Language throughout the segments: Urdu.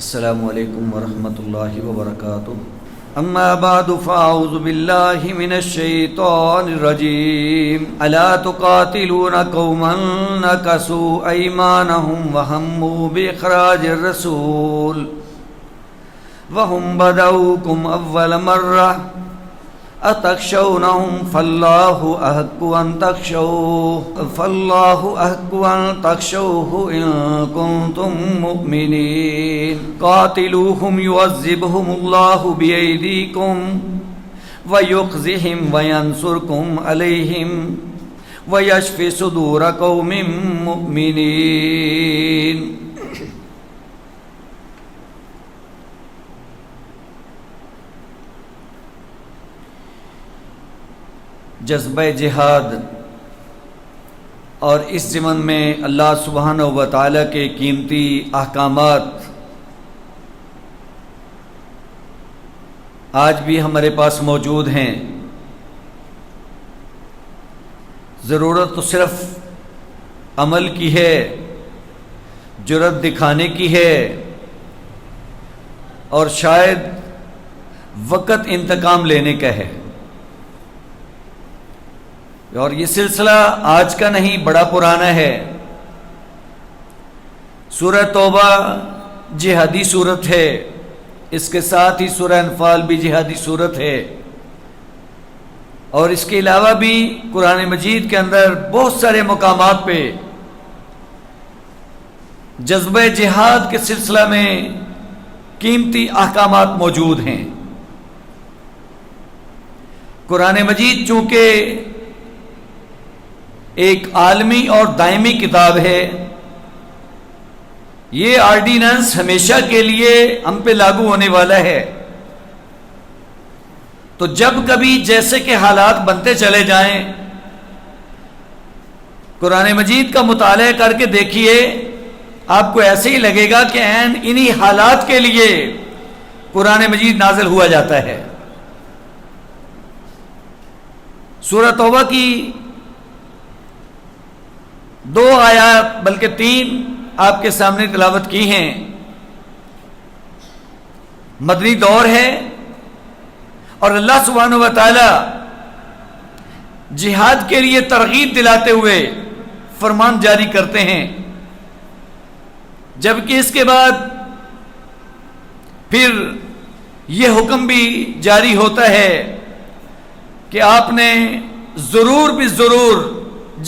السلام علیکم ورحمۃ اللہ وبرکاتہ. اما بعد فاعوذ باللہ من الشیطان الرجیم. الا تقاتلون قوما نکثوا ایمانهم وہموا باخراج الرسول وهم بدؤوکم اول مرہ اتخشونهم فاللہ احق ان تخشوه ان کنتم مؤمنین. قاتلوهم يعذبهم اللہ بأیدیکم ویخزہم وینصرکم علیہم ویشف صدور قوم مؤمنین. جذبہ جہاد اور اس ضمن میں اللہ سبحانہ و تعالیٰ کے قیمتی احکامات آج بھی ہمارے پاس موجود ہیں. ضرورت تو صرف عمل کی ہے، جرأت دکھانے کی ہے، اور شاید وقت انتقام لینے کا ہے. اور یہ سلسلہ آج کا نہیں، بڑا پرانا ہے. سورہ توبہ جہادی صورت ہے، اس کے ساتھ ہی سورہ انفال بھی جہادی صورت ہے، اور اس کے علاوہ بھی قرآن مجید کے اندر بہت سارے مقامات پہ جذبہ جہاد کے سلسلہ میں قیمتی احکامات موجود ہیں. قرآن مجید چونکہ ایک عالمی اور دائمی کتاب ہے، یہ آرڈیننس ہمیشہ کے لیے ہم پہ لاگو ہونے والا ہے. تو جب کبھی جیسے کہ حالات بنتے چلے جائیں، قرآن مجید کا مطالعہ کر کے دیکھیے، آپ کو ایسے ہی لگے گا کہ انہی حالات کے لیے قرآن مجید نازل ہوا جاتا ہے. سورہ توبہ کی 2 آیات بلکہ 3 آپ کے سامنے تلاوت کی ہیں. مدنی دور ہے، اور اللہ سبحانہ و تعالی جہاد کے لیے ترغیب دلاتے ہوئے فرمان جاری کرتے ہیں. جبکہ اس کے بعد پھر یہ حکم بھی جاری ہوتا ہے کہ آپ نے ضرور بھی ضرور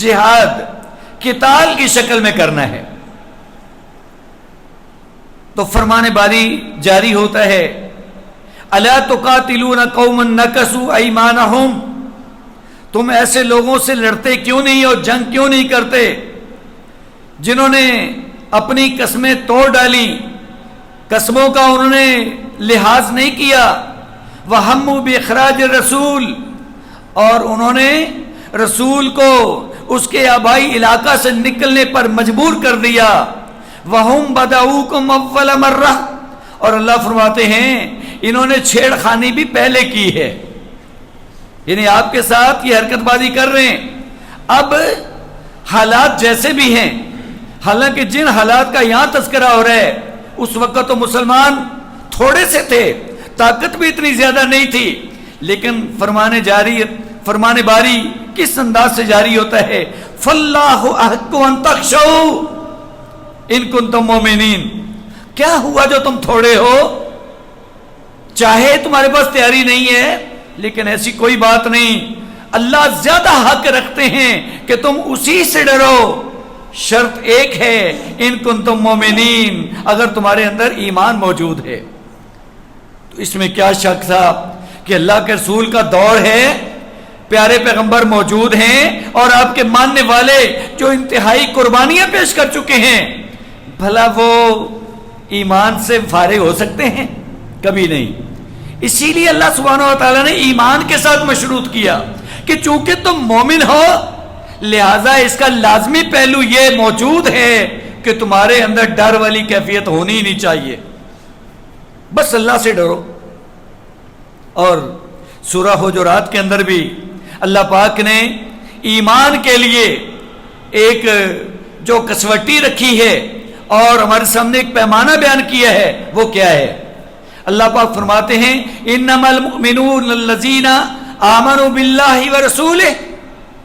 جہاد قتال کی شکل میں کرنا ہے. تو فرمان باری جاری ہوتا ہے، الا تقاتلون قوما نکثوا ایمانهم، تم ایسے لوگوں سے لڑتے کیوں نہیں اور جنگ کیوں نہیں کرتے جنہوں نے اپنی قسمیں توڑ ڈالی، قسموں کا انہوں نے لحاظ نہیں کیا. وہموا باخراج الرسول، اور انہوں نے رسول کو اس کے آبائی علاقہ سے نکلنے پر مجبور کر دیا. وَهُمْ بَدَؤُوكُمْ أَوَّلَ مَرَّةٍ، اور اللہ فرماتے ہیں انہوں نے چھیڑ خانی بھی پہلے کی ہے، یعنی آپ کے ساتھ یہ حرکت بازی کر رہے ہیں. اب حالات جیسے بھی ہیں، حالانکہ جن حالات کا یہاں تذکرہ ہو رہا ہے اس وقت تو مسلمان تھوڑے سے تھے، طاقت بھی اتنی زیادہ نہیں تھی، لیکن فرمان باری کس انداز سے جاری ہوتا ہے؟ فاللہ احق ان تخشوا ان کنتم مومنین. کیا ہوا جو تم تھوڑے ہو؟ چاہے تمہارے پاس تیاری نہیں ہے، لیکن ایسی کوئی بات نہیں، اللہ زیادہ حق رکھتے ہیں کہ تم اسی سے ڈرو. شرط ایک ہے، ان کنتم مومنین، اگر تمہارے اندر ایمان موجود ہے. تو اس میں کیا شک تھا کہ اللہ کے رسول کا دور ہے، پیارے پیغمبر موجود ہیں، اور آپ کے ماننے والے جو انتہائی قربانیاں پیش کر چکے ہیں، بھلا وہ ایمان سے فارغ ہو سکتے ہیں؟ کبھی نہیں. اسی لیے اللہ سبحانہ و تعالیٰ نے ایمان کے ساتھ مشروط کیا کہ چونکہ تم مومن ہو، لہذا اس کا لازمی پہلو یہ موجود ہے کہ تمہارے اندر ڈر والی کیفیت ہونی ہی نہیں چاہیے. بس اللہ سے ڈرو. اور سورہ حجرات کے اندر بھی اللہ پاک نے ایمان کے لیے ایک جو کسوٹی رکھی ہے اور ہمارے سامنے ایک پیمانہ بیان کیا ہے، وہ کیا ہے؟ اللہ پاک فرماتے ہیں انما المؤمنون الذین آمنوا باللہ ورسولہ،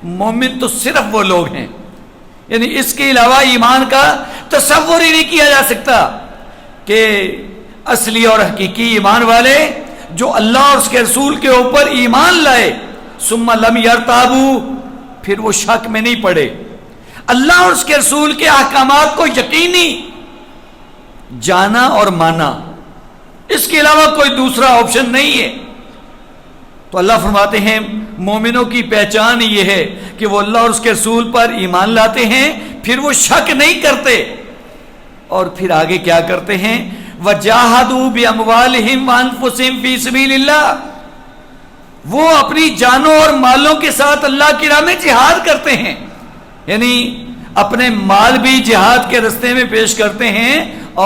مومن تو صرف وہ لوگ ہیں، یعنی اس کے علاوہ ایمان کا تصور ہی نہیں کیا جا سکتا، کہ اصلی اور حقیقی ایمان والے جو اللہ اور اس کے رسول کے اوپر ایمان لائے، ثم لم یرتابوا، پھر وہ شک میں نہیں پڑے، اللہ اور اس کے رسول کے احکامات کو یقینی جانا اور مانا، اس کے علاوہ کوئی دوسرا آپشن نہیں ہے۔ تو اللہ فرماتے ہیں مومنوں کی پہچان یہ ہے کہ وہ اللہ اور اس کے رسول پر ایمان لاتے ہیں، پھر وہ شک نہیں کرتے، اور پھر آگے کیا کرتے ہیں؟ وَجَاهَدُوا بِأَمْوَالِهِمْ وَأَنفُسِهِمْ فِي سَبِيلِ اللَّهِ، وہ اپنی جانوں اور مالوں کے ساتھ اللہ کی راہ میں جہاد کرتے ہیں، یعنی اپنے مال بھی جہاد کے رستے میں پیش کرتے ہیں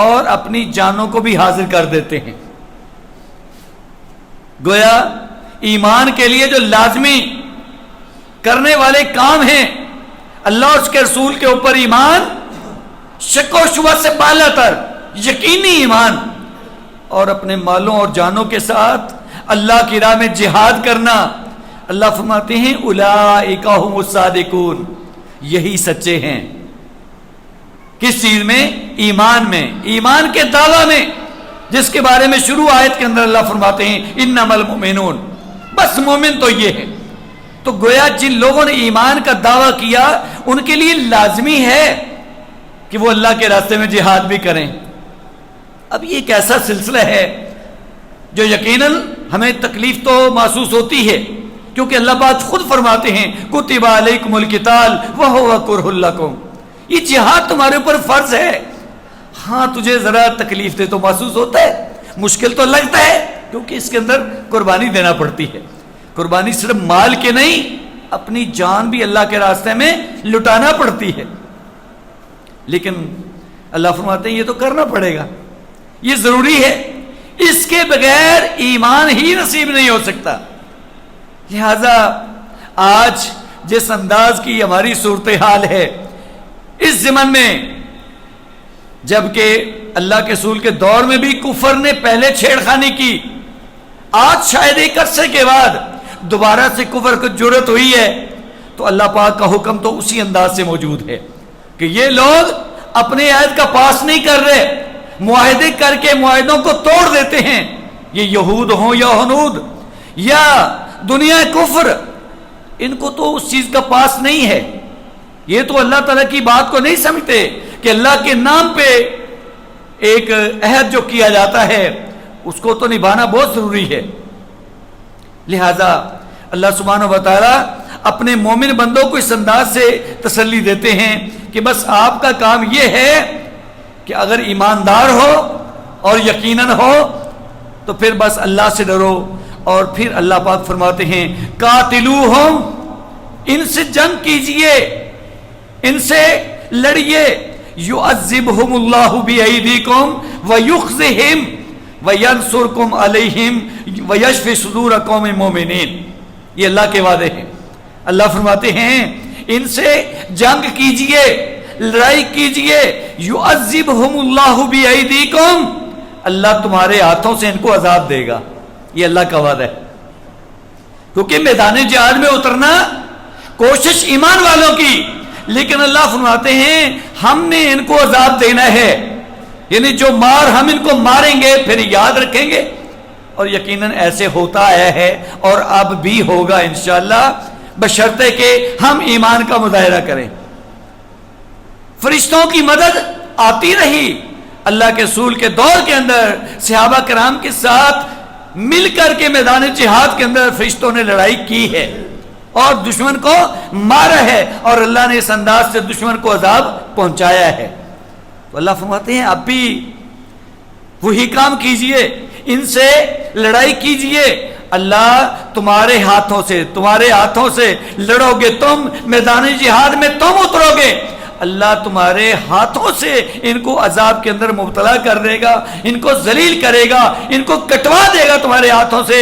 اور اپنی جانوں کو بھی حاضر کر دیتے ہیں۔ گویا ایمان کے لیے جو لازمی کرنے والے کام ہیں، اللہ اور اس کے رسول کے اوپر ایمان، شک و شبہ سے بالا تر یقینی ایمان، اور اپنے مالوں اور جانوں کے ساتھ اللہ کی راہ میں جہاد کرنا، اللہ فرماتے ہیں اولئک ھم الصادقون، یہی سچے ہیں۔ کس چیز میں؟ ایمان میں، ایمان کے دعویٰ میں، جس کے بارے میں شروع آیت کے اندر اللہ فرماتے ہیں انما المؤمنون، بس مومن تو یہ ہے۔ تو گویا جن لوگوں نے ایمان کا دعویٰ کیا ان کے لیے لازمی ہے کہ وہ اللہ کے راستے میں جہاد بھی کریں۔ اب یہ ایک ایسا سلسلہ ہے جو یقیناً ہمیں تکلیف تو محسوس ہوتی ہے، کیونکہ اللہ پاک خود فرماتے ہیں کتب علیکم القتال وہو کرہ لکم، یہ جہاد تمہارے اوپر فرض ہے۔ ہاں تجھے ذرا تکلیف دے تو محسوس ہوتا ہے، مشکل تو لگتا ہے، کیونکہ اس کے اندر قربانی دینا پڑتی ہے۔ قربانی صرف مال کے نہیں، اپنی جان بھی اللہ کے راستے میں لٹانا پڑتی ہے، لیکن اللہ فرماتے ہیں یہ تو کرنا پڑے گا، یہ ضروری ہے، اس کے بغیر ایمان ہی نصیب نہیں ہو سکتا۔ لہذا آج جس انداز کی ہماری صورتحال ہے، اس زمن میں جبکہ اللہ کے رسول کے دور میں بھی کفر نے پہلے چھیڑخانی کی، آج شاید ایک عرصے کے بعد دوبارہ سے کفر کو جرأت ہوئی ہے، تو اللہ پاک کا حکم تو اسی انداز سے موجود ہے کہ یہ لوگ اپنے عہد کا پاس نہیں کر رہے، معاہدے کر کے معاہدوں کو توڑ دیتے ہیں، یہ یہود ہوں یا ہنود یا دنیا کفر، ان کو تو اس چیز کا پاس نہیں ہے، یہ تو اللہ تعالیٰ کی بات کو نہیں سمجھتے کہ اللہ کے نام پہ ایک عہد جو کیا جاتا ہے اس کو تو نبھانا بہت ضروری ہے۔ لہذا اللہ سبحانہ و تعالیٰ اپنے مومن بندوں کو اس انداز سے تسلی دیتے ہیں کہ بس آپ کا کام یہ ہے کہ اگر ایماندار ہو اور یقیناً ہو تو پھر بس اللہ سے ڈرو، اور پھر اللہ پاک فرماتے ہیں قاتلوہم، ان سے جنگ کیجئے، ان سے لڑیے، یعذبہم اللہ بایدیکم ویخزہم وینصرکم علیہم ویشفی صدور قوم مومنین، یہ اللہ کے وعدے ہیں۔ اللہ فرماتے ہیں ان سے جنگ کیجئے، لڑائی کیجئے، یعذبہم اللہ بایدیکم، اللہ تمہارے ہاتھوں سے ان کو عذاب دے گا، یہ اللہ کا وعدہ ہے۔ کیونکہ میدان جہاد میں اترنا کوشش ایمان والوں کی، لیکن اللہ فرماتے ہیں ہم نے ان کو عذاب دینا ہے، یعنی جو مار ہم ان کو ماریں گے پھر یاد رکھیں گے، اور یقیناً ایسے ہوتا آیا ہے اور اب بھی ہوگا انشاءاللہ، بشرطے کہ ہم ایمان کا مظاہرہ کریں۔ فرشتوں کی مدد آتی رہی، اللہ کے رسول کے دور کے اندر صحابہ کرام کے ساتھ مل کر کے میدان جہاد کے اندر فرشتوں نے لڑائی کی ہے اور دشمن کو مارا ہے، اور اللہ نے اس انداز سے دشمن کو عذاب پہنچایا ہے۔ تو اللہ فرماتے ہیں اب بھی وہی کام کیجئے، ان سے لڑائی کیجئے، اللہ تمہارے ہاتھوں سے لڑو گے، تم میدان جہاد میں تم اترو گے، اللہ تمہارے ہاتھوں سے ان کو عذاب کے اندر مبتلا کر دے گا، ان کو ذلیل کرے گا، ان کو کٹوا دے گا تمہارے ہاتھوں سے،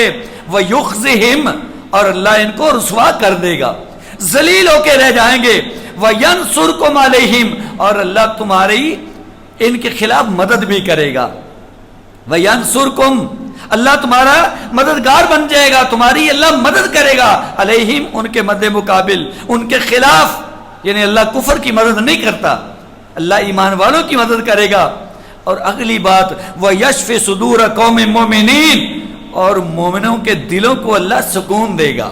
وَيُخْزِهِمْ، اور اللہ ان کو رسوا کر دے گا، ذلیل ہو کے رہ جائیں گے، وَيَنْصُرْكُمْ عَلَيْهِمْ، اور اللہ تمہاری ان کے خلاف مدد بھی کرے گا. وَيَنْصُرْكُمْ اللہ تمہارا مددگار بن جائے گا, تمہاری اللہ مدد کرے گا. علیہم ان کے مد مقابل, ان کے خلاف, یعنی اللہ کفر کی مدد نہیں کرتا, اللہ ایمان والوں کی مدد کرے گا. اور اگلی بات وَيَشْفِ صُدُورَ قَوْمٍ مُؤْمِنِينَ اور مومنوں کے دلوں کو اللہ سکون دے گا,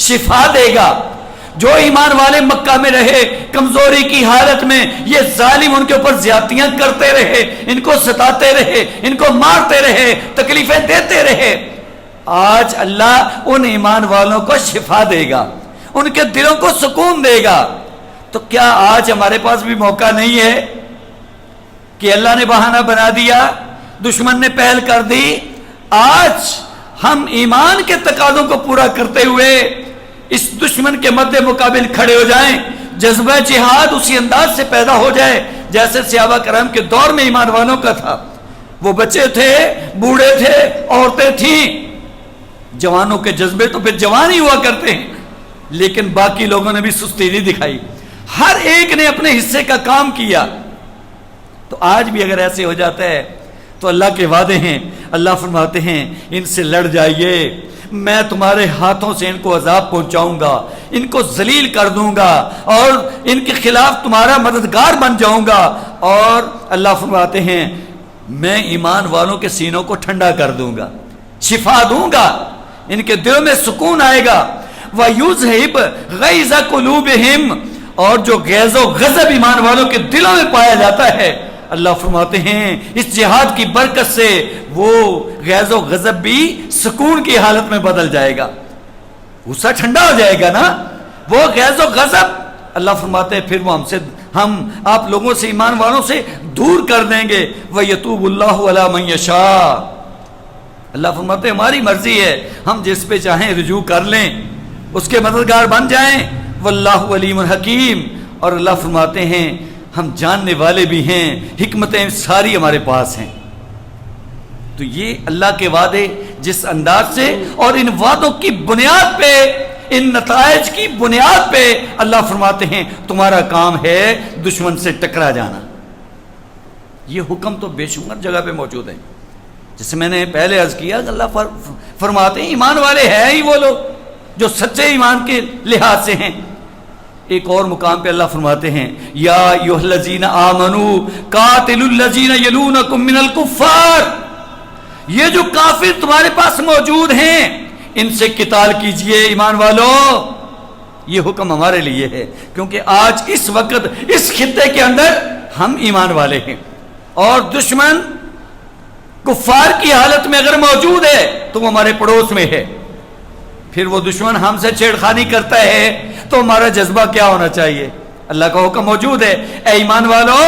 شفا دے گا. جو ایمان والے مکہ میں رہے کمزوری کی حالت میں, یہ ظالم ان کے اوپر زیادتیاں کرتے رہے, ان کو ستاتے رہے, ان کو مارتے رہے, تکلیفیں دیتے رہے, آج اللہ ان ایمان والوں کو شفا دے گا, ان کے دلوں کو سکون دے گا. تو کیا آج ہمارے پاس بھی موقع نہیں ہے کہ اللہ نے بہانہ بنا دیا, دشمن نے پہل کر دی, آج ہم ایمان کے تقاضوں کو پورا کرتے ہوئے اس دشمن کے مد مقابل کھڑے ہو جائیں, جذبہ جہاد اسی انداز سے پیدا ہو جائے جیسے صحابہ کرام کے دور میں ایمان والوں کا تھا. وہ بچے تھے, بوڑھے تھے, عورتیں تھیں, جوانوں کے جذبے تو پھر جوان ہی ہوا کرتے ہیں, لیکن باقی لوگوں نے بھی سستی نہیں دکھائی, ہر ایک نے اپنے حصے کا کام کیا. تو آج بھی اگر ایسے ہو جاتا ہے تو اللہ کے وعدے ہیں, اللہ فرماتے ہیں ان سے لڑ جائیے, میں تمہارے ہاتھوں سے ان کو عذاب پہنچاؤں گا, ان کو ذلیل کر دوں گا, اور ان کے خلاف تمہارا مددگار بن جاؤں گا. اور اللہ فرماتے ہیں میں ایمان والوں کے سینوں کو ٹھنڈا کر دوں گا, شفا دوں گا, ان کے دلوں میں سکون آئے گا. وَيُذْهِبْ غَيْظَ قُلُوبِهِمْ اور جو غیظ و غضب ایمان والوں کے دلوں میں پایا جاتا ہے, اللہ فرماتے ہیں اس جہاد کی برکت سے وہ غیظ و غضب بھی سکون کی حالت میں بدل جائے گا, غصہ ٹھنڈا ہو جائے گا نا, وہ غیظ و غضب اللہ فرماتے ہیں پھر وہ ہم آپ لوگوں سے, ایمان والوں سے دور کر دیں گے. وَيَتُوبُ اللَّهُ عَلَى مَن يَشَاءُ اللہ فرماتے ہیں ہماری مرضی ہے, ہم جس پہ چاہیں رجوع کر لیں, اس کے مددگار بن جائیں. واللہ علیم حکیم اور اللہ فرماتے ہیں ہم جاننے والے بھی ہیں, حکمتیں ساری ہمارے پاس ہیں. تو یہ اللہ کے وعدے جس انداز سے اور ان وعدوں کی بنیاد پہ, ان نتائج کی بنیاد پہ اللہ فرماتے ہیں تمہارا کام ہے دشمن سے ٹکرا جانا. یہ حکم تو بے شمار جگہ پہ موجود ہے, جسے میں نے پہلے عرض کیا کہ اللہ فرماتے ہیں ایمان والے ہیں ہی وہ لوگ جو سچے ایمان کے لحاظ سے ہیں. ایک اور مقام پہ اللہ فرماتے ہیں یا ایھا الذین آمنوا قاتلوا الذین یلونکم من الکفار یہ جو کافر تمہارے پاس موجود ہیں ان سے قتال کیجئے ایمان والو. یہ حکم ہمارے لیے ہے کیونکہ آج اس وقت اس خطے کے اندر ہم ایمان والے ہیں, اور دشمن کفار کی حالت میں اگر موجود ہے تو وہ ہمارے پڑوس میں ہے. پھر وہ دشمن ہم سے چھیڑخانی کرتا ہے تو ہمارا جذبہ کیا ہونا چاہیے؟ اللہ کا حکم موجود ہے اے ایمان والو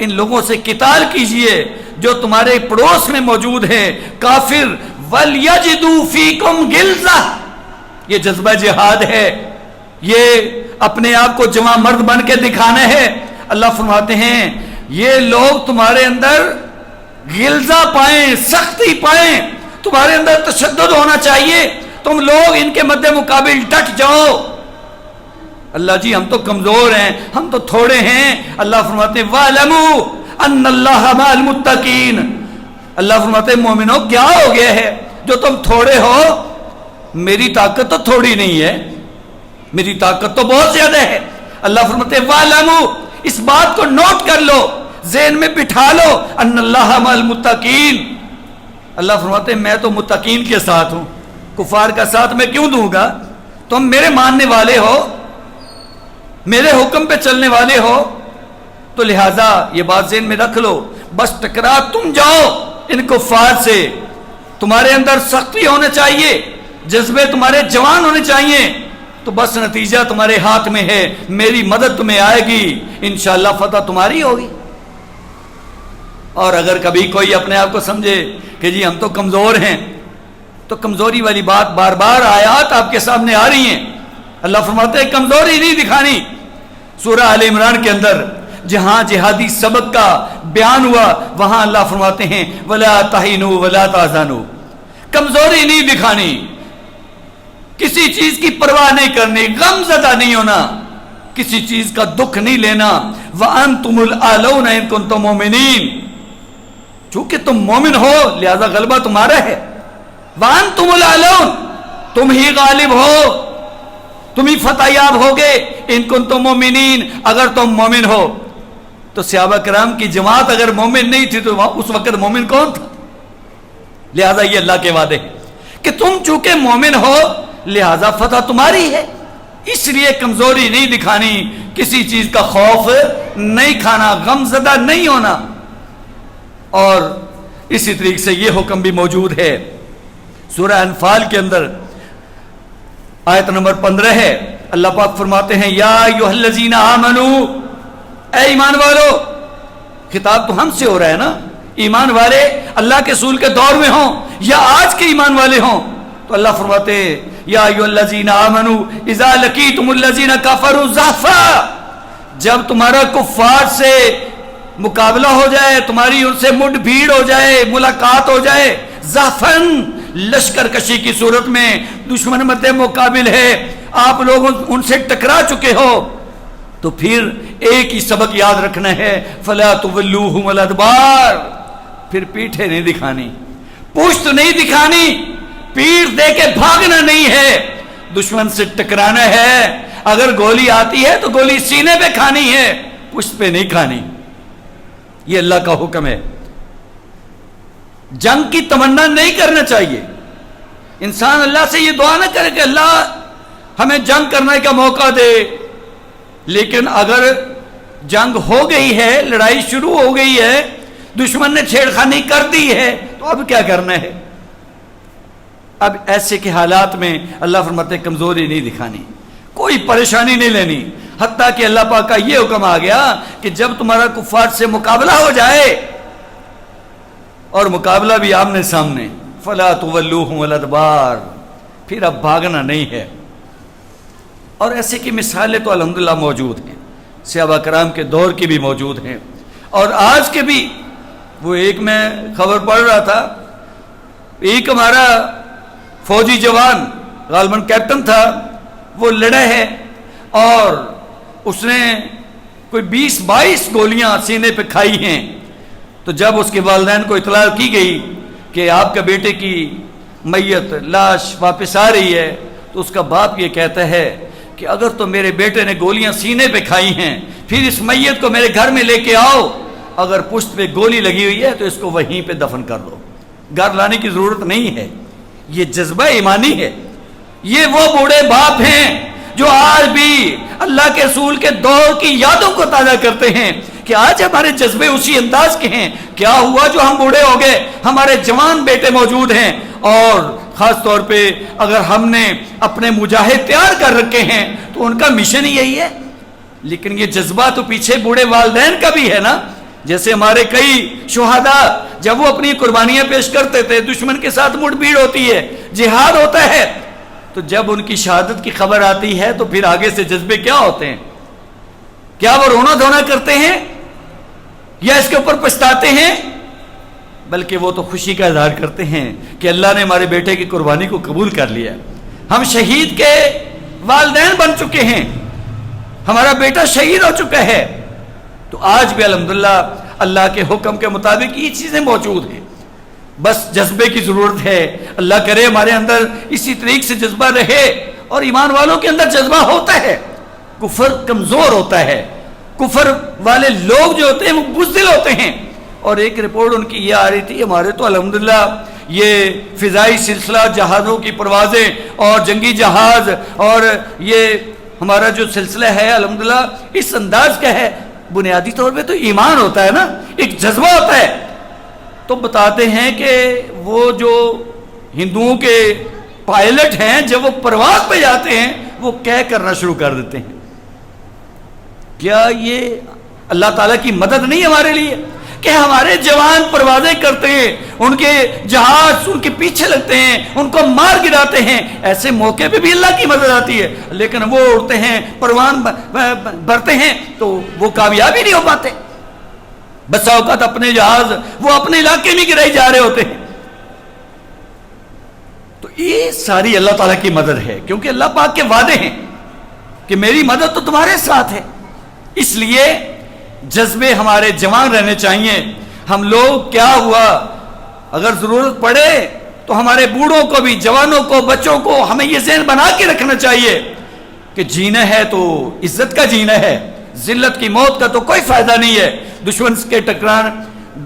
ان لوگوں سے قتال کیجئے جو تمہارے پڑوس میں موجود ہیں کافر. وَلْيَجِدُوا فِيكُمْ غِلْظَةً یہ جذبہ جہاد ہے, یہ اپنے آپ کو جواں مرد بن کے دکھانا ہے. اللہ فرماتے ہیں یہ لوگ تمہارے اندر غلظہ پائیں, سختی پائیں, تمہارے اندر تشدد ہونا چاہیے, تم لوگ ان کے مد مقابل ڈٹ جاؤ. اللہ جی ہم تو کمزور ہیں, ہم تو تھوڑے ہیں. اللہ فرماتے ہیں وَاعْلَمُوا أَنَّ اللَّهَ مَعَ الْمُتَّقِينَ اللہ فرماتے ہیں مومنوں کیا ہو گیا ہے جو تم تھوڑے ہو, میری طاقت تو تھوڑی نہیں ہے, میری طاقت تو بہت زیادہ ہے. اللہ فرماتے ہیں وَاعْلَمُوا اس بات کو نوٹ کر لو, ذہن میں بٹھا لو, ان اللہ مع المتقین. اللہ فرماتے ہیں میں تو متقین کے ساتھ ہوں, کفار کا ساتھ میں کیوں دوں گا؟ تم میرے ماننے والے ہو, میرے حکم پہ چلنے والے ہو, تو لہذا یہ بات ذہن میں رکھ لو. بس ٹکرا تم جاؤ ان کفار سے, تمہارے اندر سختی ہونا چاہیے, جذبے تمہارے جوان ہونے چاہیے, تو بس نتیجہ تمہارے ہاتھ میں ہے, میری مدد تمہیں آئے گی, انشاءاللہ فتح تمہاری ہوگی. اور اگر کبھی کوئی اپنے آپ کو سمجھے کہ جی ہم تو کمزور ہیں, تو کمزوری والی بات بار بار آیات آپ کے سامنے آ رہی ہیں. اللہ فرماتے ہیں کمزوری نہیں دکھانی. سورہ آل عمران کے اندر جہاں جہادی سبق کا بیان ہوا وہاں اللہ فرماتے ہیں وَلَا تَهِنُوا وَلَا تَحْزَنُوا کمزوری نہیں دکھانی, کسی چیز کی پرواہ نہیں کرنی, غم زدہ نہیں ہونا, کسی چیز کا دکھ نہیں لینا. وَأَنْتُمُ الْأَعْلَوْنَ إِن كُنتُم مُؤْمِنِينَ, چونکہ تم مومن ہو لہذا غلبہ تمہارا ہے. وَأَنْتُمُ الْأَعْلَوْنَ, تم ہی غالب ہو, تم ہی فتح یاب ہوگے. ان کنتم مومنین, اگر تم مومن ہو. تو صحابہ کرام کی جماعت اگر مومن نہیں تھی تو اس وقت مومن کون تھا؟ لہذا یہ اللہ کے وعدے ہیں کہ تم چونکہ مومن ہو لہذا فتح تمہاری ہے. اس لیے کمزوری نہیں دکھانی, کسی چیز کا خوف نہیں کھانا, غم زدہ نہیں ہونا. اور اسی طریقے سے یہ حکم بھی موجود ہے سورہ انفال کے اندر آیت نمبر 15 ہے. اللہ پاک فرماتے ہیں یا ایھا الذین آمنو, اے ایمان والو. خطاب تو ہم سے ہو رہا ہے نا, ایمان والے اللہ کے رسول کے دور میں ہوں یا آج کے ایمان والے ہوں. تو اللہ فرماتے ہیں یا ایھا الذین آمنو اذا لقیتم الذین کفروا زحفا, جب تمہارا کفار سے مقابلہ ہو جائے, تمہاری ان سے مڈ بھیڑ ہو جائے, ملاقات ہو جائے, زحفن لشکر کشی کی صورت میں, دشمن مد مقابل ہے, آپ لوگ ان سے ٹکرا چکے ہو, تو پھر ایک ہی سبق یاد رکھنا ہے, فلا تولوہم الادبار, پھر پیٹھے نہیں دکھانی, پشت نہیں دکھانی, پیٹھ دے کے بھاگنا نہیں ہے, دشمن سے ٹکرانا ہے. اگر گولی آتی ہے تو گولی سینے پہ کھانی ہے, پشت پہ نہیں کھانی. یہ اللہ کا حکم ہے. جنگ کی تمنا نہیں کرنا چاہیے. انسان اللہ سے یہ دعا نہ کرے کہ اللہ ہمیں جنگ کرنے کا موقع دے, لیکن اگر جنگ ہو گئی ہے, لڑائی شروع ہو گئی ہے, دشمن نے چھیڑخانی کر دی ہے, تو اب کیا کرنا ہے؟ اب ایسے کے حالات میں اللہ فرماتے کمزوری نہیں دکھانی, کوئی پریشانی نہیں لینی. حتیٰ کہ اللہ پاک کا یہ حکم آ گیا کہ جب تمہارا کفار سے مقابلہ ہو جائے, اور مقابلہ بھی آمنے سامنے, فلا تولوہم الادبار, پھر اب بھاگنا نہیں ہے. اور ایسے کی مثالیں تو الحمدللہ موجود ہیں, صحابہ کرام کے دور کی بھی موجود ہیں اور آج کے بھی. وہ ایک میں خبر پڑھ رہا تھا, ایک ہمارا فوجی جوان غالباً کیپٹن تھا, وہ لڑا ہے اور اس نے کوئی 20-22 گولیاں سینے پہ کھائی ہیں. تو جب اس کے والدین کو اطلاع کی گئی کہ آپ کا بیٹے کی میت لاش واپس آ رہی ہے, تو اس کا باپ یہ کہتا ہے کہ اگر تو میرے بیٹے نے گولیاں سینے پہ کھائی ہیں, پھر اس میت کو میرے گھر میں لے کے آؤ, اگر پشت پہ گولی لگی ہوئی ہے تو اس کو وہیں پہ دفن کر دو, گھر لانے کی ضرورت نہیں ہے. یہ جذبہ ایمانی ہے. یہ وہ بوڑھے باپ ہیں جو آج بھی اللہ کے رسول کے دور کی یادوں کو تازہ کرتے ہیں کہ آج ہمارے جذبے اسی انداز کے ہیں. کیا ہوا جو ہم بوڑھے ہو گئے, ہمارے جوان بیٹے موجود ہیں, اور خاص طور پہ اگر ہم نے اپنے مجاہد تیار کر رکھے ہیں تو ان کا مشن ہی یہی ہے. لیکن یہ جذبہ تو پیچھے بوڑھے والدین کا بھی ہے نا. جیسے ہمارے کئی شہداء جب وہ اپنی قربانیاں پیش کرتے تھے, دشمن کے ساتھ مٹ بھیڑ ہوتی ہے, جہاد ہوتا ہے, تو جب ان کی شہادت کی خبر آتی ہے تو پھر آگے سے جذبے کیا ہوتے ہیں؟ کیا وہ رونا دھونا کرتے ہیں یا اس کے اوپر پچھتاتے ہیں؟ بلکہ وہ تو خوشی کا اظہار کرتے ہیں کہ اللہ نے ہمارے بیٹے کی قربانی کو قبول کر لیا, ہم شہید کے والدین بن چکے ہیں, ہمارا بیٹا شہید ہو چکا ہے. تو آج بھی الحمدللہ اللہ کے حکم کے مطابق یہ چیزیں موجود ہیں, بس جذبے کی ضرورت ہے. اللہ کرے ہمارے اندر اسی طریقے سے جذبہ رہے, اور ایمان والوں کے اندر جذبہ ہوتا ہے. کفر کمزور ہوتا ہے, کفر والے لوگ جو ہوتے ہیں وہ بزدل ہوتے ہیں. اور ایک رپورٹ ان کی یہ آ رہی تھی, ہمارے تو الحمدللہ یہ فضائی سلسلہ, جہازوں کی پروازیں اور جنگی جہاز, اور یہ ہمارا جو سلسلہ ہے الحمدللہ اس انداز کا ہے. بنیادی طور پہ تو ایمان ہوتا ہے نا, ایک جذبہ ہوتا ہے. تو بتاتے ہیں کہ وہ جو ہندوؤں کے پائلٹ ہیں جب وہ پرواز پہ جاتے ہیں وہ کہہ کرنا شروع کر دیتے ہیں. کیا یہ اللہ تعالیٰ کی مدد نہیں ہمارے لیے کہ ہمارے جوان پروازیں کرتے ہیں, ان کے جہاز ان کے پیچھے لگتے ہیں, ان کو مار گراتے ہیں, ایسے موقع پہ بھی اللہ کی مدد آتی ہے. لیکن وہ اڑتے ہیں, پروان بھرتے ہیں تو وہ کامیابی نہیں ہو پاتے. بسا اوقات اپنے جہاز وہ اپنے علاقے میں گرائی جا رہے ہوتے ہیں. تو یہ ساری اللہ تعالیٰ کی مدد ہے, کیونکہ اللہ پاک کے وعدے ہیں. کہ میری مدد تو تمہارے ساتھ ہے. اس لیے جذبے ہمارے جوان رہنے چاہیے. ہم لوگ کیا ہوا اگر ضرورت پڑے تو ہمارے بوڑھوں کو بھی, جوانوں کو, بچوں کو ہمیں یہ ذہن بنا کے رکھنا چاہیے کہ جینا ہے تو عزت کا جینا ہے, ذلت کی موت کا تو کوئی فائدہ نہیں ہے.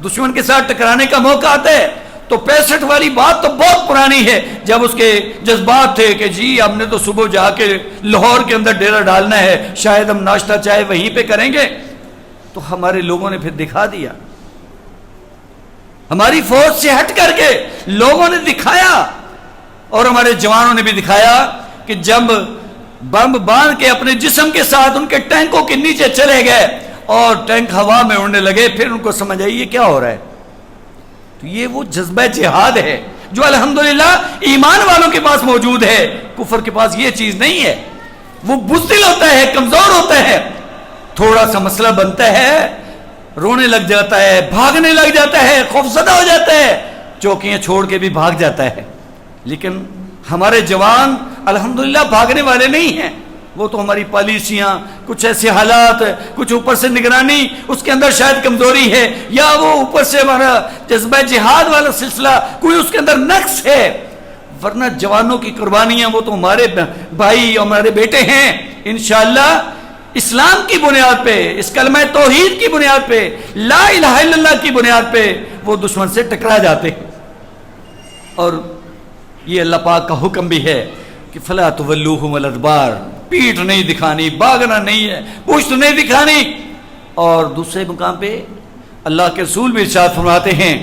دشمن کے ساتھ ٹکرانے کا موقع آتا ہے تو 65 والی بات تو بہت پرانی ہے, جب اس کے جذبات تھے کہ جی ہم نے تو صبح جا کے لاہور کے اندر ڈیرا ڈالنا ہے, شاید ہم ناشتہ چائے وہیں پہ کریں گے. تو ہمارے لوگوں نے پھر دکھا دیا, ہماری فوج سے ہٹ کر کے لوگوں نے دکھایا اور ہمارے جوانوں نے بھی دکھایا کہ جب بم باندھ کے اپنے جسم کے ساتھ ان کے ٹینکوں کے نیچے چلے گئے اور ٹینک ہوا میں اڑنے لگے, پھر ان کو سمجھ آئی یہ کیا ہو رہا ہے. تو یہ وہ جذبہ جہاد ہے جو الحمدللہ ایمان والوں کے پاس موجود ہے. کفر کے پاس یہ چیز نہیں ہے. وہ بزدل ہوتا ہے, کمزور ہوتا ہے, تھوڑا سا مسئلہ بنتا ہے رونے لگ جاتا ہے, بھاگنے لگ جاتا ہے, خوفزدہ ہو جاتا ہے, چوکیاں چھوڑ کے بھی بھاگ جاتا ہے. لیکن ہمارے جوان الحمدللہ بھاگنے والے نہیں ہیں. وہ تو ہماری پالیسیاں, کچھ ایسے حالات, کچھ اوپر سے نگرانی, اس کے اندر شاید کمزوری ہے, یا وہ اوپر سے ہمارا جذبہ جہاد والا سلسلہ کوئی اس کے اندر نقص ہے. ورنہ جوانوں کی قربانیاں وہ تو ہمارے بھائی, ہمارے بیٹے ہیں. انشاءاللہ اسلام کی بنیاد پہ, اس کلمہ توحید کی بنیاد پہ, لا الہ الا اللہ کی بنیاد پہ وہ دشمن سے ٹکرا جاتے ہیں. اور یہ اللہ پاک کا حکم بھی ہے کہ فلا تولوہم الادبار, پیٹھ نہیں دکھانی, بھاگنا نہیں ہے, پشت نہیں دکھانی. اور دوسرے مقام پہ اللہ کے رسول بھی ارشاد فرماتے ہیں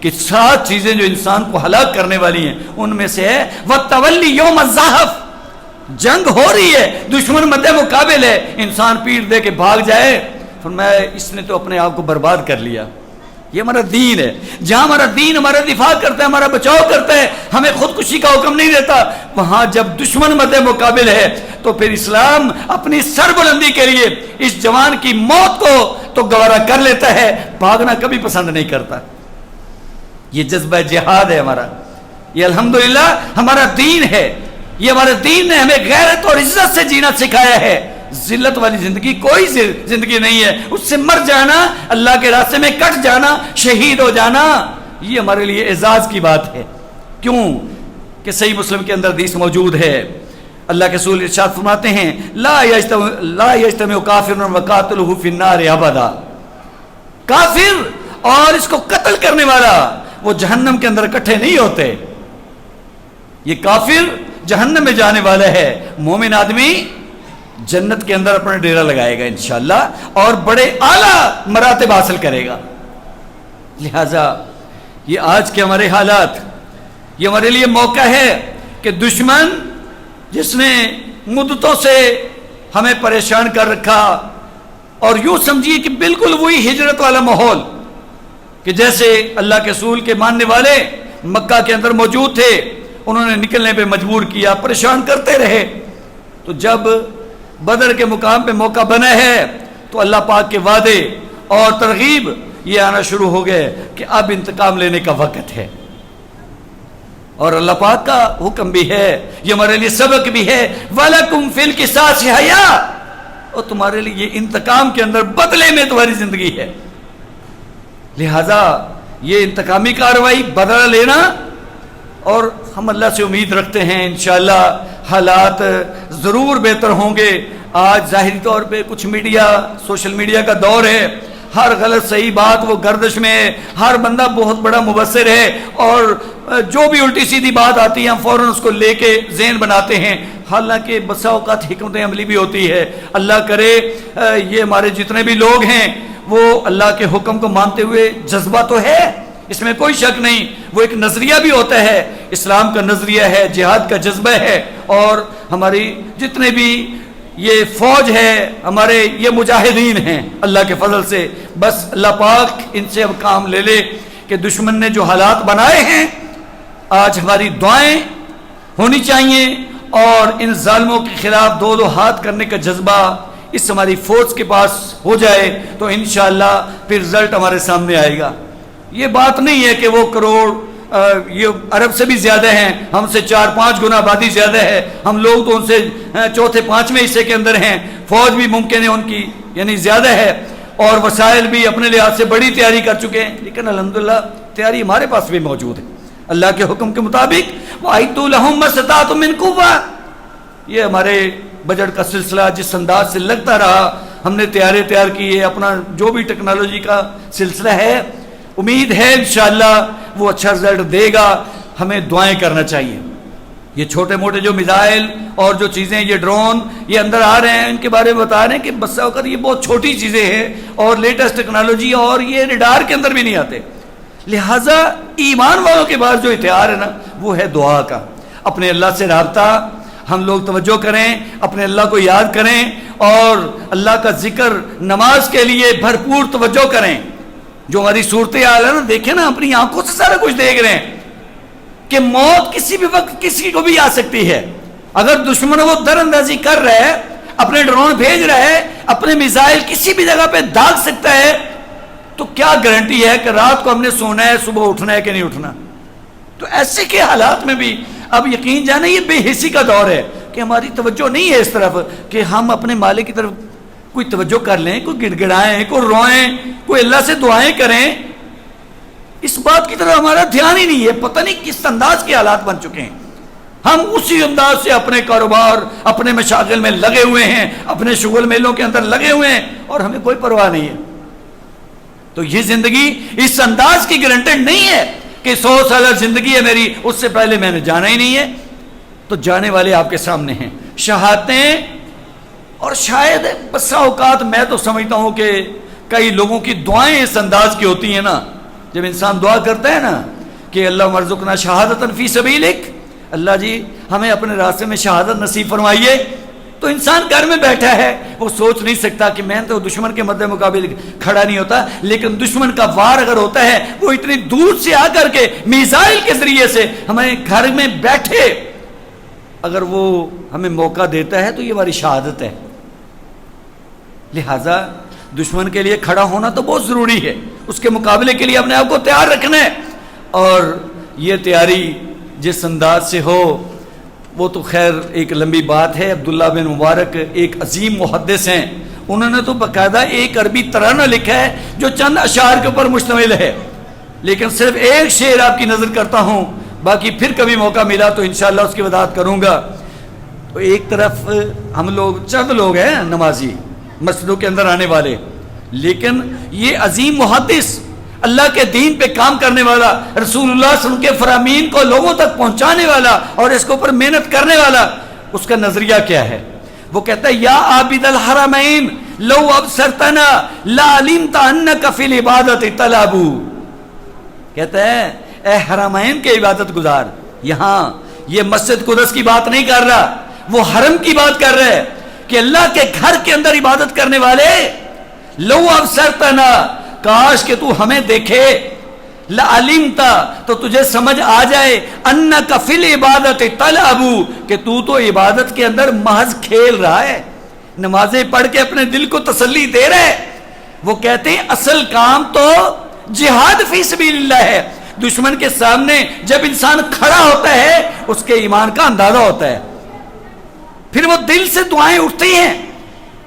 کہ 7 چیزیں جو انسان کو ہلاک کرنے والی ہیں ان میں سے ہے وَالتَّوَلِّ يَوْمَ الزَّحْفِ, جنگ ہو رہی ہے, دشمن مد مقابل ہے, انسان پیٹ دے کے بھاگ جائے, فرمایا اس نے تو اپنے آپ کو برباد کر لیا. یہ ہمارا دین ہے. جہاں ہمارا دین ہمارا دفاع کرتا ہے, ہمارا بچاؤ کرتا ہے, ہمیں خودکشی کا حکم نہیں دیتا, وہاں جب دشمن مد مقابل ہے تو پھر اسلام اپنی سر بلندی کے لیے اس جوان کی موت کو تو گوارا کر لیتا ہے, بھاگنا کبھی پسند نہیں کرتا. یہ جذبہ جہاد ہے ہمارا, یہ الحمدللہ ہمارا دین ہے. یہ ہمارے دین نے ہمیں غیرت اور عزت سے جینا سکھایا ہے. ذلت والی زندگی کوئی زندگی نہیں ہے. اس سے مر جانا, اللہ کے راستے میں کٹ جانا, شہید ہو جانا, یہ ہمارے لیے اعزاز کی بات ہے. کیوں کہ صحیح مسلم کے اندر حدیث موجود ہے, اللہ کے رسول ارشاد فرماتے ہیں لا یجتمع کافر وقاتلہ فی النار ابدا. کافر اور اس کو قتل کرنے والا وہ جہنم کے اندر اکٹھے نہیں ہوتے. یہ کافر جہنم میں جانے والا ہے, مومن آدمی جنت کے اندر اپنا ڈیرا لگائے گا انشاءاللہ, اور بڑے اعلیٰ مراتب حاصل کرے گا. لہذا یہ آج کے ہمارے حالات, یہ ہمارے لیے موقع ہے کہ دشمن جس نے مدتوں سے ہمیں پریشان کر رکھا, اور یوں سمجھیے کہ بالکل وہی ہجرت والا ماحول کہ جیسے اللہ کے رسول کے ماننے والے مکہ کے اندر موجود تھے, انہوں نے نکلنے پہ مجبور کیا, پریشان کرتے رہے. تو جب بدر کے مقام پہ موقع بنا ہے تو اللہ پاک کے وعدے اور ترغیب یہ آنا شروع ہو گئے کہ اب انتقام لینے کا وقت ہے. اور اللہ پاک کا حکم بھی ہے, یہ ہمارے لیے سبق بھی ہے, وَلَكُمْ فِي الْقِصَاصِ حَیَاةٌ, اور تمہارے لیے انتقام کے اندر بدلے میں تمہاری زندگی ہے. لہذا یہ انتقامی کارروائی, بدلہ لینا, اور ہم اللہ سے امید رکھتے ہیں انشاءاللہ حالات ضرور بہتر ہوں گے. آج ظاہری طور پہ کچھ میڈیا, سوشل میڈیا کا دور ہے, ہر غلط صحیح بات وہ گردش میں ہے, ہر بندہ بہت بڑا مبصر ہے, اور جو بھی الٹی سیدھی بات آتی ہے ہم فوراً اس کو لے کے ذہن بناتے ہیں. حالانکہ بسا اوقات حکمت عملی بھی ہوتی ہے. اللہ کرے یہ ہمارے جتنے بھی لوگ ہیں وہ اللہ کے حکم کو مانتے ہوئے, جذبہ تو ہے اس میں کوئی شک نہیں, وہ ایک نظریہ بھی ہوتا ہے, اسلام کا نظریہ ہے, جہاد کا جذبہ ہے, اور ہماری جتنے بھی یہ فوج ہے, ہمارے یہ مجاہدین ہیں اللہ کے فضل سے. بس اللہ پاک ان سے اب کام لے لے کہ دشمن نے جو حالات بنائے ہیں, آج ہماری دعائیں ہونی چاہیے, اور ان ظالموں کے خلاف 2 ہاتھ کرنے کا جذبہ اس ہماری فوج کے پاس ہو جائے تو انشاءاللہ پھر رزلٹ ہمارے سامنے آئے گا. یہ بات نہیں ہے کہ وہ کروڑ یہ عرب سے بھی زیادہ ہیں، ہم سے 4-5 گنا آبادی زیادہ ہے، ہم لوگ تو ان سے چوتھے 5ویں حصے کے اندر ہیں، فوج بھی ممکن ہے ان کی یعنی زیادہ ہے، اور وسائل بھی اپنے لحاظ سے بڑی تیاری کر چکے ہیں، لیکن الحمدللہ تیاری ہمارے پاس بھی موجود ہے اللہ کے حکم کے مطابق۔ وَأَعِدُّوا لَهُم مَّا اسْتَطَعْتُم مِّن قُوَّةٍ، یہ ہمارے بجٹ کا سلسلہ جس انداز سے لگتا رہا، ہم نے تیار کیے، اپنا جو بھی ٹیکنالوجی کا سلسلہ ہے، امید ہے انشاءاللہ وہ اچھا رزلٹ دے گا۔ ہمیں دعائیں کرنا چاہیے۔ یہ چھوٹے موٹے جو میزائل اور جو چیزیں، یہ ڈرون یہ اندر آ رہے ہیں، ان کے بارے میں بتا رہے ہیں کہ بس اوقات یہ بہت چھوٹی چیزیں ہیں اور لیٹسٹ ٹیکنالوجی، اور یہ ریڈار کے اندر بھی نہیں آتے، لہٰذا ایمان والوں کے بعد جو اتحاد ہے نا وہ ہے دعا کا، اپنے اللہ سے رابطہ، ہم لوگ توجہ کریں، اپنے اللہ کو یاد کریں اور اللہ کا ذکر، نماز کے لیے بھرپور توجہ کریں۔ جو ہماری صورتحال ہے نا، دیکھیں نا، اپنی آنکھوں سے سارا کچھ دیکھ رہے ہیں کہ موت کسی بھی وقت کسی کو بھی آ سکتی ہے۔ اگر دشمن وہ در اندازی کر رہا ہے، اپنے ڈرون بھیج رہا ہے، اپنے میزائل کسی بھی جگہ پہ داغ سکتا ہے، تو کیا گارنٹی ہے کہ رات کو ہم نے سونا ہے، صبح اٹھنا ہے کہ نہیں اٹھنا؟ تو ایسے کے حالات میں بھی اب یقین جانے یہ بے حسی کا دور ہے کہ ہماری توجہ نہیں ہے اس طرف کہ ہم اپنے مالک کی طرف کوئی توجہ کر لیں، کوئی گڑ گڑائیں، کوئی روئیں، کوئی اللہ سے دعائیں کریں۔ اس بات کی طرف ہمارا دھیان ہی نہیں ہے، پتہ نہیں کس انداز کے حالات بن چکے ہیں۔ ہم اسی انداز سے اپنے کاروبار، اپنے مشاغل میں لگے ہوئے ہیں، اپنے شغل میلوں کے اندر لگے ہوئے ہیں اور ہمیں کوئی پرواہ نہیں ہے۔ تو یہ زندگی اس انداز کی گارنٹیڈ نہیں ہے کہ 100 سالہ زندگی ہے میری، اس سے پہلے میں نے جانا ہی نہیں ہے۔ تو جانے والے آپ کے سامنے ہیں، شہادتیں، اور شاید بسا اوقات میں تو سمجھتا ہوں کہ کئی لوگوں کی دعائیں اس انداز کی ہوتی ہیں نا، جب انسان دعا کرتا ہے نا کہ اللہ مرزقنا شہادت فی سبیلک، اللہ جی ہمیں اپنے راستے میں شہادت نصیب فرمائیے، تو انسان گھر میں بیٹھا ہے، وہ سوچ نہیں سکتا کہ میں تو دشمن کے مد مقابل کھڑا نہیں ہوتا، لیکن دشمن کا وار اگر ہوتا ہے وہ اتنی دور سے آ کر کے میزائل کے ذریعے سے ہمیں گھر میں بیٹھے اگر وہ ہمیں موقع دیتا ہے تو یہ ہماری شہادت ہے۔ لہذا دشمن کے لیے کھڑا ہونا تو بہت ضروری ہے، اس کے مقابلے کے لیے اپنے آپ کو تیار رکھنا ہے، اور یہ تیاری جس انداز سے ہو وہ تو خیر ایک لمبی بات ہے۔ عبداللہ بن مبارک ایک عظیم محدث ہیں، انہوں نے تو باقاعدہ ایک عربی ترانہ لکھا ہے جو چند اشعار کے اوپر مشتمل ہے، لیکن صرف ایک شعر آپ کی نظر کرتا ہوں، باقی پھر کبھی موقع ملا تو انشاءاللہ اس کی وضاحت کروں گا۔ تو ایک طرف ہم لوگ چند لوگ ہیں نمازی مسجدوں کے اندر آنے والے، لیکن یہ عظیم محدث، اللہ کے دین پہ کام کرنے والا، رسول اللہ صلی اللہ علیہ وسلم کے فرامین کو لوگوں تک پہنچانے والا اور اس کے اوپر محنت کرنے والا، اس کا نظریہ کیا ہے؟ وہ کہتا ہے یا عابد الحرمین لو ابصرتنا لا علمت انک فی العبادت طلب، کہتا ہے اے حرمین کے عبادت گزار، یہاں یہ مسجد قدس کی بات نہیں کر رہا، وہ حرم کی بات کر رہے ہیں کہ اللہ کے گھر کے اندر عبادت کرنے والے، لو ابصرتنا، کاش کہ تو ہمیں دیکھے، لعلمت، تو تجھے سمجھ آ جائے، انک فی العبادت طلب، کہ تو عبادت کے اندر محض کھیل رہا ہے، نمازیں پڑھ کے اپنے دل کو تسلی دے رہے۔ وہ کہتے ہیں اصل کام تو جہاد فی سبیل اللہ ہے۔ دشمن کے سامنے جب انسان کھڑا ہوتا ہے اس کے ایمان کا اندازہ ہوتا ہے، پھر وہ دل سے دعائیں اٹھتی ہیں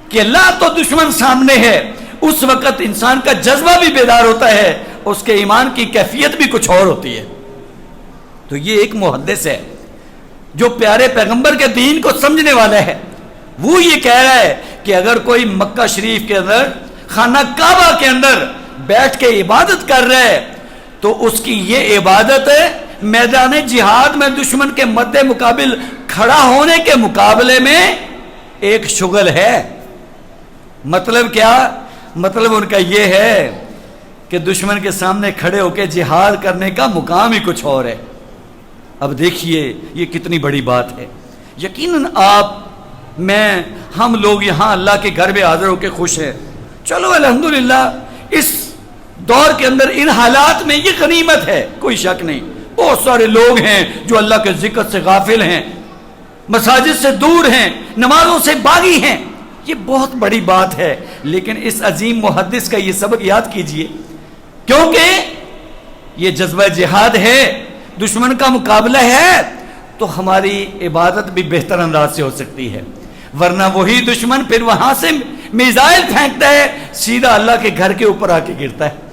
کہ اللہ تو دشمن سامنے ہے، اس وقت انسان کا جذبہ بھی بیدار ہوتا ہے، اس کے ایمان کی کیفیت بھی کچھ اور ہوتی ہے۔ تو یہ ایک محدث ہے جو پیارے پیغمبر کے دین کو سمجھنے والا ہے، وہ یہ کہہ رہا ہے کہ اگر کوئی مکہ شریف کے اندر، خانہ کعبہ کے اندر بیٹھ کے عبادت کر رہا ہے تو اس کی یہ عبادت میدان جہاد میں دشمن کے مد مقابل کھڑا ہونے کے مقابلے میں ایک شغل ہے۔ مطلب کیا؟ مطلب ان کا یہ ہے کہ دشمن کے سامنے کھڑے ہو کے جہاد کرنے کا مقام ہی کچھ اور ہے۔ اب دیکھیے یہ کتنی بڑی بات ہے۔ یقیناً آپ، میں، ہم لوگ یہاں اللہ کے گھر میں حاضر ہو کے خوش ہیں، چلو الحمدللہ اس دور کے اندر ان حالات میں یہ غنیمت ہے، کوئی شک نہیں۔ بہت سارے لوگ ہیں جو اللہ کے ذکر سے غافل ہیں، مساجد سے دور ہیں، نمازوں سے باغی ہیں، یہ بہت بڑی بات ہے۔ لیکن اس عظیم محدث کا یہ سبق یاد کیجئے، کیونکہ یہ جذبہ جہاد ہے دشمن کا مقابلہ ہے تو ہماری عبادت بھی بہتر انداز سے ہو سکتی ہے، ورنہ وہی دشمن پھر وہاں سے میزائل پھینکتا ہے، سیدھا اللہ کے گھر کے اوپر آ کے گرتا ہے۔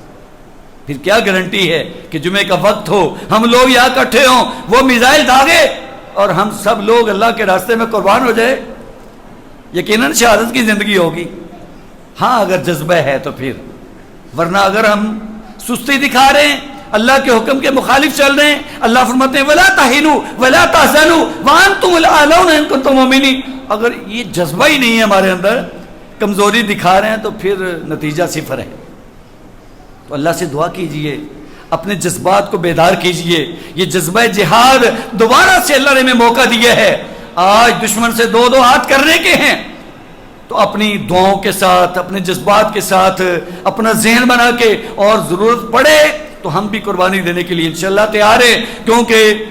پھر کیا گارنٹی ہے کہ جمعے کا وقت ہو، ہم لوگ یہاں اکٹھے ہوں، وہ میزائل داغے اور ہم سب لوگ اللہ کے راستے میں قربان ہو جائے؟ یقیناً شہادت کی زندگی ہوگی، ہاں اگر جذبہ ہے تو پھر، ورنہ اگر ہم سستی دکھا رہے ہیں، اللہ کے حکم کے مخالف چل رہے ہیں، اللہ فرماتے ہیں وَلَا تَهِنُوا وَلَا تَحْزَنُوا وَأَنْتُمُ الْأَعْلَوْنَ إِن كُنتُم مُؤْمِنِينَ۔ اگر یہ جذبہ ہی نہیں ہے ہمارے اندر، کمزوری دکھا رہے ہیں، تو پھر نتیجہ صفر ہے۔ تو اللہ سے دعا کیجئے، اپنے جذبات کو بیدار کیجئے۔ یہ جذبہ جہاد دوبارہ سے اللہ نے ہمیں موقع دیا ہے، آج دشمن سے دو ہاتھ کرنے کے ہیں، تو اپنی دعاؤں کے ساتھ، اپنے جذبات کے ساتھ اپنا ذہن بنا کے، اور ضرورت پڑے تو ہم بھی قربانی دینے کے لیے انشاءاللہ تیار ہیں، کیونکہ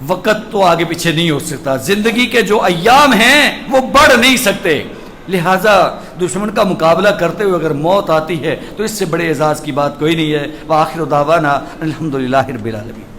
وقت تو آگے پیچھے نہیں ہو سکتا، زندگی کے جو ایام ہیں وہ بڑھ نہیں سکتے، لہٰذا دشمن کا مقابلہ کرتے ہوئے اگر موت آتی ہے تو اس سے بڑے اعزاز کی بات کوئی نہیں ہے۔ وآخر دعوانا الحمدللہ رب العالمین۔